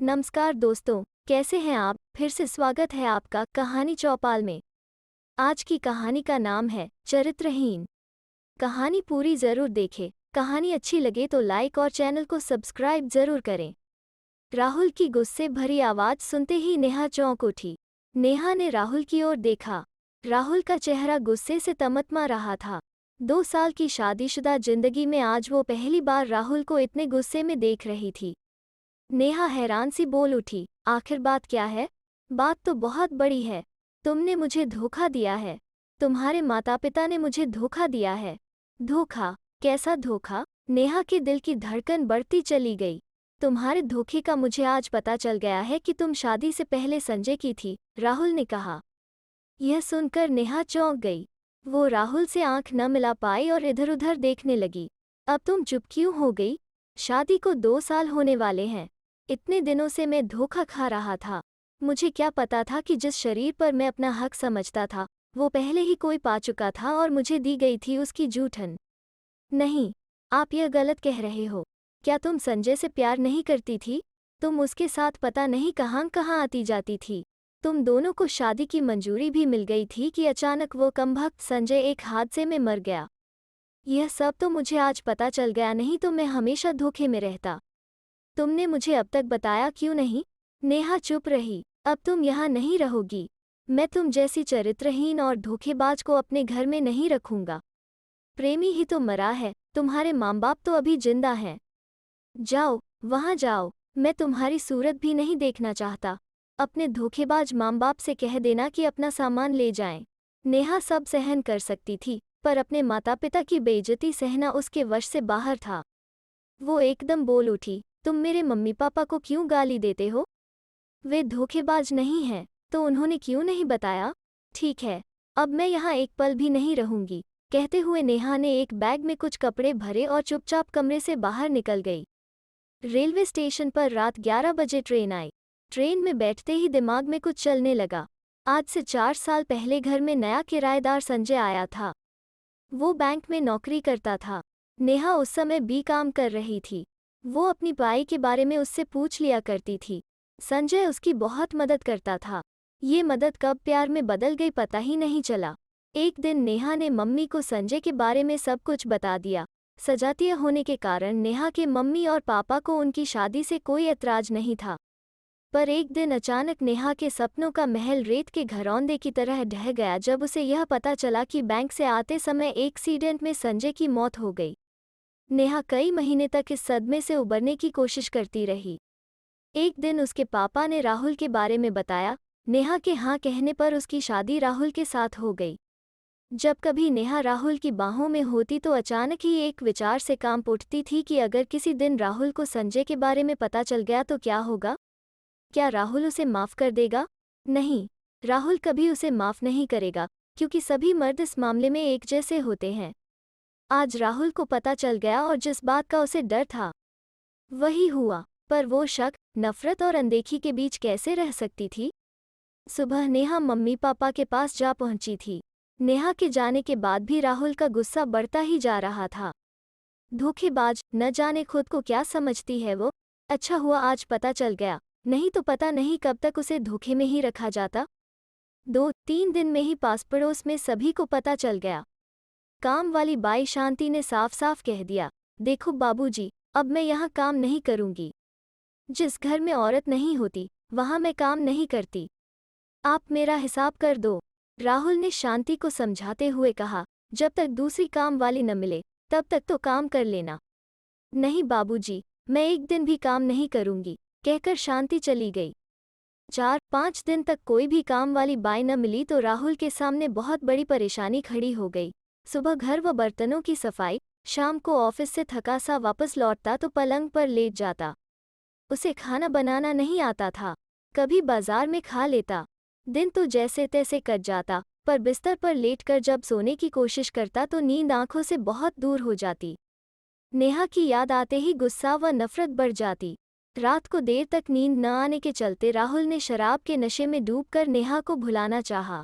नमस्कार दोस्तों, कैसे हैं आप? फिर से स्वागत है आपका कहानी चौपाल में। आज की कहानी का नाम है चरित्रहीन। कहानी पूरी जरूर देखें। कहानी अच्छी लगे तो लाइक और चैनल को सब्सक्राइब जरूर करें। राहुल की गुस्से भरी आवाज सुनते ही नेहा चौंक उठी। नेहा ने राहुल की ओर देखा। राहुल का चेहरा गुस्से से तमतमा रहा था। 2 साल की शादीशुदा जिंदगी में आज वो पहली बार राहुल को इतने गुस्से में देख रही थी। नेहा हैरान सी बोल उठी, आखिर बात क्या है? बात तो बहुत बड़ी है। तुमने मुझे धोखा दिया है। तुम्हारे माता पिता ने मुझे धोखा दिया है। धोखा? कैसा धोखा? नेहा के दिल की धड़कन बढ़ती चली गई। तुम्हारे धोखे का मुझे आज पता चल गया है कि तुम शादी से पहले संजय की थी, राहुल ने कहा। यह सुनकर नेहा चौंक गई। वो राहुल से आंख न मिला पाई और इधर उधर देखने लगी। अब तुम चुप क्यों हो गई? शादी को 2 साल होने वाले हैं। इतने दिनों से मैं धोखा खा रहा था। मुझे क्या पता था कि जिस शरीर पर मैं अपना हक समझता था, वो पहले ही कोई पा चुका था और मुझे दी गई थी उसकी जूठन। नहीं, आप यह गलत कह रहे हो। क्या तुम संजय से प्यार नहीं करती थी? तुम उसके साथ पता नहीं कहाँ कहाँ आती जाती थी। तुम दोनों को शादी की मंजूरी भी मिल गई थी कि अचानक वो कमबख्त संजय एक हादसे में मर गया। यह सब तो मुझे आज पता चल गया, नहीं तो मैं हमेशा धोखे में रहता। तुमने मुझे अब तक बताया क्यों नहीं? नेहा चुप रही। अब तुम यहाँ नहीं रहोगी। मैं तुम जैसी चरित्रहीन और धोखेबाज को अपने घर में नहीं रखूंगा। प्रेमी ही तो मरा है, तुम्हारे माँ बाप तो अभी जिंदा हैं। जाओ, वहाँ जाओ, मैं तुम्हारी सूरत भी नहीं देखना चाहता। अपने धोखेबाज माँ बाप से कह देना कि अपना सामान ले जाएं। नेहा सब सहन कर सकती थी, पर अपने माता पिता की बेइज्जती सहना उसके वश से बाहर था। वो एकदम बोल उठी, तुम मेरे मम्मी पापा को क्यों गाली देते हो? वे धोखेबाज नहीं हैं, तो उन्होंने क्यों नहीं बताया? ठीक है, अब मैं यहाँ एक पल भी नहीं रहूंगी। कहते हुए नेहा ने एक बैग में कुछ कपड़े भरे और चुपचाप कमरे से बाहर निकल गई। रेलवे स्टेशन पर रात 11 बजे ट्रेन आई। ट्रेन में बैठते ही दिमाग में कुछ चलने लगा। आज से 4 साल पहले घर में नया किराएदार संजय आया था। वो बैंक में नौकरी करता था। नेहा उस समय काम कर रही थी। वो अपनी पढ़ाई के बारे में उससे पूछ लिया करती थी। संजय उसकी बहुत मदद करता था। ये मदद कब प्यार में बदल गई पता ही नहीं चला। एक दिन नेहा ने मम्मी को संजय के बारे में सब कुछ बता दिया। सजातीय होने के कारण नेहा के मम्मी और पापा को उनकी शादी से कोई ऐतराज नहीं था। पर एक दिन अचानक नेहा के सपनों का महल रेत के घरौंदे की तरह ढह गया जब उसे यह पता चला कि बैंक से आते समय एक एक्सीडेंट में संजय की मौत हो गई। नेहा कई महीने तक इस सदमे से उबरने की कोशिश करती रही। एक दिन उसके पापा ने राहुल के बारे में बताया। नेहा के हाँ कहने पर उसकी शादी राहुल के साथ हो गई। जब कभी नेहा राहुल की बाहों में होती तो अचानक ही एक विचार से कांप उठती थी कि अगर किसी दिन राहुल को संजय के बारे में पता चल गया तो क्या होगा? क्या राहुल उसे माफ कर देगा? नहीं, राहुल कभी उसे माफ नहीं करेगा, क्योंकि सभी मर्द इस मामले में एक जैसे होते हैं। आज राहुल को पता चल गया और जिस बात का उसे डर था वही हुआ। पर वो शक, नफरत और अनदेखी के बीच कैसे रह सकती थी? सुबह नेहा मम्मी पापा के पास जा पहुंची थी। नेहा के जाने के बाद भी राहुल का गुस्सा बढ़ता ही जा रहा था। धोखेबाज, न जाने खुद को क्या समझती है वो। अच्छा हुआ आज पता चल गया, नहीं तो पता नहीं कब तक उसे धोखे में ही रखा जाता। 2-3 दिन में ही पास पड़ोस में सभी को पता चल गया। काम वाली बाई शांति ने साफ साफ कह दिया, देखो बाबूजी, अब मैं यहाँ काम नहीं करूँगी। जिस घर में औरत नहीं होती, वहाँ मैं काम नहीं करती। आप मेरा हिसाब कर दो। राहुल ने शांति को समझाते हुए कहा, जब तक दूसरी काम वाली न मिले, तब तक तो काम कर लेना। नहीं बाबूजी, मैं एक दिन भी काम नहीं करूँगी, कहकर शांति चली गई। 4-5 दिन तक कोई भी काम वाली बाई न मिली तो राहुल के सामने बहुत बड़ी परेशानी खड़ी हो गई। सुबह घर व बर्तनों की सफाई, शाम को ऑफिस से थका सा वापस लौटता तो पलंग पर लेट जाता। उसे खाना बनाना नहीं आता था। कभी बाजार में खा लेता। दिन तो जैसे तैसे कट जाता, पर बिस्तर पर लेटकर जब सोने की कोशिश करता तो नींद आंखों से बहुत दूर हो जाती। नेहा की याद आते ही गुस्सा व नफरत बढ़ जाती। रात को देर तक नींद न आने के चलते राहुल ने शराब के नशे में डूबकर नेहा को भुलाना चाहा।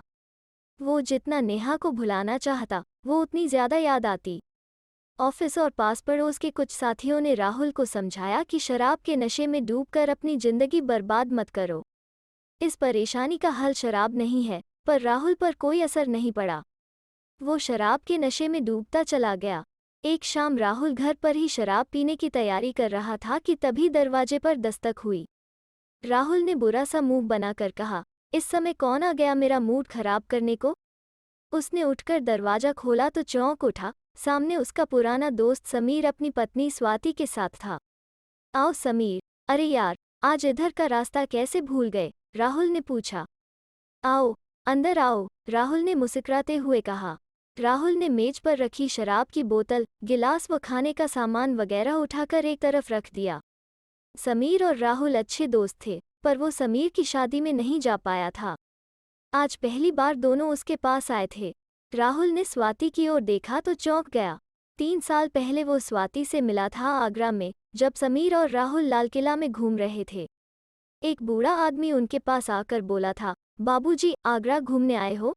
वो जितना नेहा को भुलाना चाहता, वो उतनी ज्यादा याद आती। ऑफिस और पास पड़ोस के कुछ साथियों ने राहुल को समझाया कि शराब के नशे में डूबकर अपनी जिंदगी बर्बाद मत करो। इस परेशानी का हल शराब नहीं है, पर राहुल पर कोई असर नहीं पड़ा। वो शराब के नशे में डूबता चला गया। एक शाम राहुल घर पर ही शराब पीने की तैयारी कर रहा था कि तभी दरवाजे पर दस्तक हुई। राहुल ने बुरा सा मुंह बनाकर कहा, इस समय कौन आ गया मेरा मूड खराब करने को? उसने उठकर दरवाजा खोला तो चौंक उठा। सामने उसका पुराना दोस्त समीर अपनी पत्नी स्वाति के साथ था। आओ समीर। अरे यार, आज इधर का रास्ता कैसे भूल गए? राहुल ने पूछा। आओ, अंदर आओ, राहुल ने मुस्कुराते हुए कहा। राहुल ने मेज पर रखी शराब की बोतल, गिलास व खाने का सामान वगैरह उठाकर एक तरफ रख दिया। समीर और राहुल अच्छे दोस्त थे, पर वो समीर की शादी में नहीं जा पाया था। आज पहली बार दोनों उसके पास आए थे। राहुल ने स्वाति की ओर देखा तो चौंक गया। 3 साल पहले वो स्वाति से मिला था आगरा में, जब समीर और राहुल लाल किला में घूम रहे थे। एक बूढ़ा आदमी उनके पास आकर बोला था, बाबूजी, आगरा घूमने आए हो?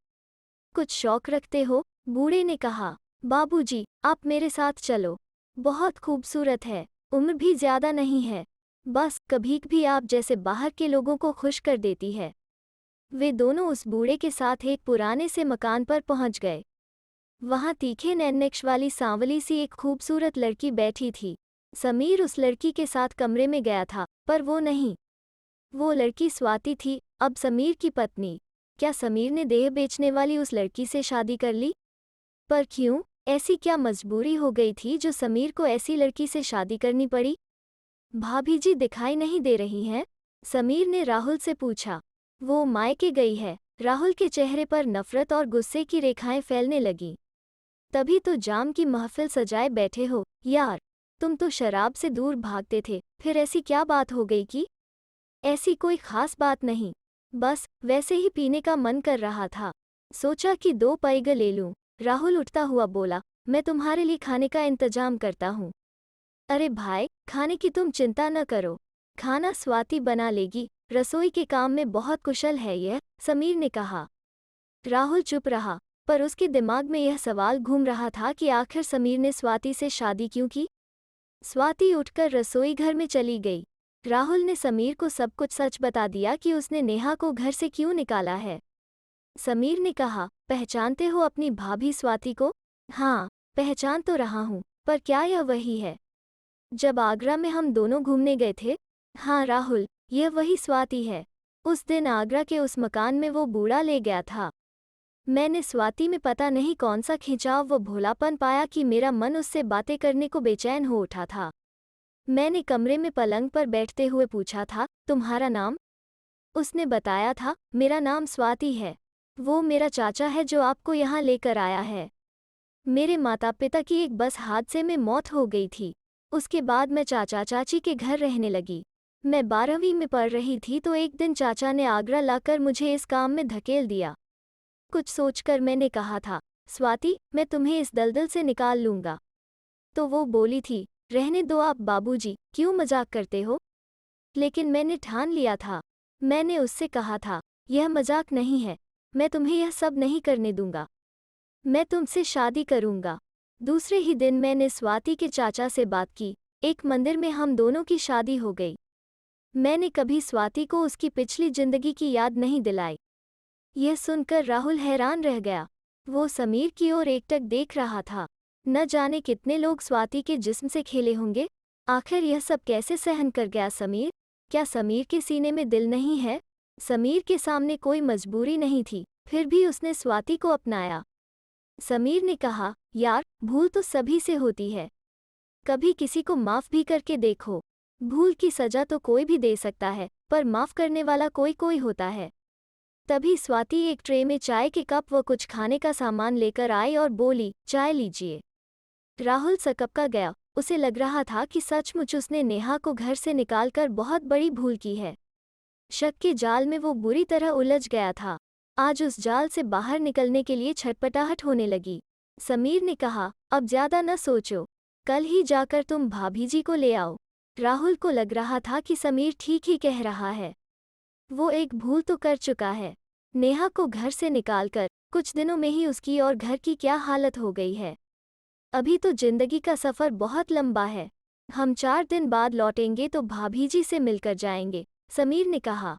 कुछ शौक रखते हो? बूढ़े ने कहा। बाबूजी, आप मेरे साथ चलो। बहुत खूबसूरत है, उम्र भी ज्यादा नहीं है, बस कभी भी आप जैसे बाहर के लोगों को खुश कर देती है। वे दोनों उस बूढ़े के साथ एक पुराने से मकान पर पहुंच गए। वहां तीखे नैननक्श वाली सांवली सी एक खूबसूरत लड़की बैठी थी। समीर उस लड़की के साथ कमरे में गया था, पर वो नहीं। वो लड़की स्वाति थी, अब समीर की पत्नी। क्या समीर ने देह बेचने वाली उस लड़की से शादी कर ली? पर क्यों? ऐसी क्या मजबूरी हो गई थी जो समीर को ऐसी लड़की से शादी करनी पड़ी? भाभी जी दिखाई नहीं दे रही हैं? समीर ने राहुल से पूछा। वो मायके गई है। राहुल के चेहरे पर नफरत और गुस्से की रेखाएं फैलने लगीं। तभी तो जाम की महफिल सजाए बैठे हो यार। तुम तो शराब से दूर भागते थे, फिर ऐसी क्या बात हो गई कि? ऐसी कोई खास बात नहीं, बस वैसे ही पीने का मन कर रहा था। सोचा कि 2 पैग ले लूं। राहुल उठता हुआ बोला, मैं तुम्हारे लिए खाने का इंतजाम करता हूँ। अरे भाई, खाने की तुम चिंता न करो, खाना स्वाति बना लेगी, रसोई के काम में बहुत कुशल है यह, समीर ने कहा। राहुल चुप रहा, पर उसके दिमाग में यह सवाल घूम रहा था कि आखिर समीर ने स्वाति से शादी क्यों की? स्वाति उठकर रसोई घर में चली गई। राहुल ने समीर को सब कुछ सच बता दिया कि उसने नेहा को घर से क्यों निकाला है। समीर ने कहा, पहचानते हो अपनी भाभी स्वाति को? हाँ, पहचान तो रहा हूँ, पर क्या यह वही है जब आगरा में हम दोनों घूमने गए थे? हाँ राहुल, यह वही स्वाति है। उस दिन आगरा के उस मकान में वो बूढ़ा ले गया था। मैंने स्वाति में पता नहीं कौन सा खिंचाव व भोलापन पाया कि मेरा मन उससे बातें करने को बेचैन हो उठा था। मैंने कमरे में पलंग पर बैठते हुए पूछा था, तुम्हारा नाम? उसने बताया था, मेरा नाम स्वाति है। वो मेरा चाचा है जो आपको यहाँ लेकर आया है। मेरे माता पिता की एक बस हादसे में मौत हो गई थी। उसके बाद मैं चाचा चाची के घर रहने लगी। मैं 12वीं में पढ़ रही थी तो एक दिन चाचा ने आगरा लाकर मुझे इस काम में धकेल दिया। कुछ सोचकर मैंने कहा था, स्वाति, मैं तुम्हें इस दलदल से निकाल लूंगा। तो वो बोली थी, रहने दो आप बाबूजी, क्यों मजाक करते हो? लेकिन मैंने ठान लिया था। मैंने उससे कहा था, यह मजाक नहीं है, मैं तुम्हें यह सब नहीं करने दूंगा। मैं तुमसे शादी करूंगा। दूसरे ही दिन मैंने स्वाति के चाचा से बात की। एक मंदिर में हम दोनों की शादी हो गई। मैंने कभी स्वाति को उसकी पिछली जिंदगी की याद नहीं दिलाई। यह सुनकर राहुल हैरान रह गया। वो समीर की ओर एकटक देख रहा था। न जाने कितने लोग स्वाति के जिस्म से खेले होंगे। आखिर यह सब कैसे सहन कर गया समीर? क्या समीर के सीने में दिल नहीं है? समीर के सामने कोई मजबूरी नहीं थी, फिर भी उसने स्वाति को अपनाया। समीर ने कहा, यार, भूल तो सभी से होती है। कभी किसी को माफ भी करके देखो। भूल की सजा तो कोई भी दे सकता है, पर माफ करने वाला कोई कोई होता है। तभी स्वाति एक ट्रे में चाय के कप व कुछ खाने का सामान लेकर आई और बोली, चाय लीजिए। राहुल सकपका गया। उसे लग रहा था कि सचमुच उसने नेहा को घर से निकालकर बहुत बड़ी भूल की है। शक के जाल में वो बुरी तरह उलझ गया था। आज उस जाल से बाहर निकलने के लिए छटपटाहट होने लगी। समीर ने कहा, अब ज्यादा न सोचो, कल ही जाकर तुम भाभी जी को ले आओ। राहुल को लग रहा था कि समीर ठीक ही कह रहा है। वो एक भूल तो कर चुका है। नेहा को घर से निकालकर कुछ दिनों में ही उसकी और घर की क्या हालत हो गई है। अभी तो जिंदगी का सफ़र बहुत लंबा है। हम 4 दिन बाद लौटेंगे तो भाभी जी से मिलकर जाएंगे, समीर ने कहा।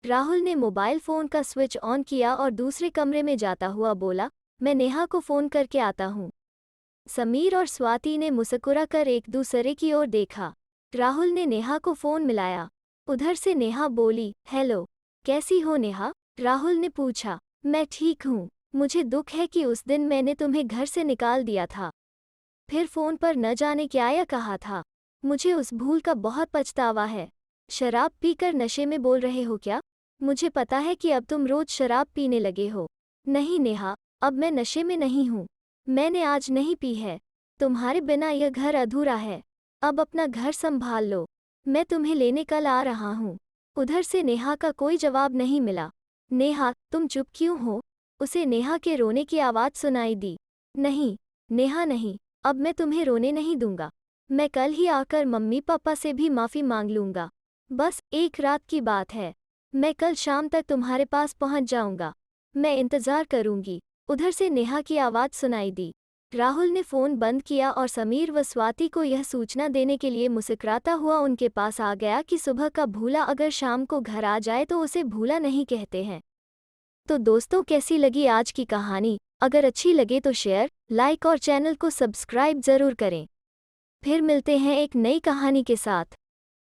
राहुल ने मोबाइल फ़ोन का स्विच ऑन किया और दूसरे कमरे में जाता हुआ बोला, मैं नेहा को फ़ोन करके आता हूँ। समीर और स्वाति ने मुस्कुराकर एक दूसरे की ओर देखा। राहुल ने नेहा को फ़ोन मिलाया। उधर से नेहा बोली, हेलो, कैसी हो नेहा? राहुल ने पूछा। मैं ठीक हूँ। मुझे दुख है कि उस दिन मैंने तुम्हें घर से निकाल दिया था। फिर फ़ोन पर न जाने क्या कहा था। मुझे उस भूल का बहुत पछतावा है। शराब पीकर नशे में बोल रहे हो क्या? मुझे पता है कि अब तुम रोज शराब पीने लगे हो। नहीं नेहा, अब मैं नशे में नहीं हूँ। मैंने आज नहीं पी है। तुम्हारे बिना यह घर अधूरा है। अब अपना घर संभाल लो। मैं तुम्हें लेने कल आ रहा हूँ। उधर से नेहा का कोई जवाब नहीं मिला। नेहा, तुम चुप क्यों हो? उसे नेहा के रोने की आवाज़ सुनाई दी। नहीं, नेहा नहीं, अब मैं तुम्हें रोने नहीं दूंगा। मैं कल ही आकर मम्मी पापा से भी माफ़ी मांग लूंगा। बस एक रात की बात है। मैं कल शाम तक तुम्हारे पास पहुंच जाऊंगा। मैं इंतज़ार करूंगी। उधर से नेहा की आवाज़ सुनाई दी। राहुल ने फ़ोन बंद किया और समीर व स्वाति को यह सूचना देने के लिए मुस्कुराता हुआ उनके पास आ गया कि सुबह का भूला अगर शाम को घर आ जाए तो उसे भूला नहीं कहते हैं। तो दोस्तों, कैसी लगी आज की कहानी? अगर अच्छी लगे तो शेयर, लाइक और चैनल को सब्सक्राइब ज़रूर करें। फिर मिलते हैं एक नई कहानी के साथ।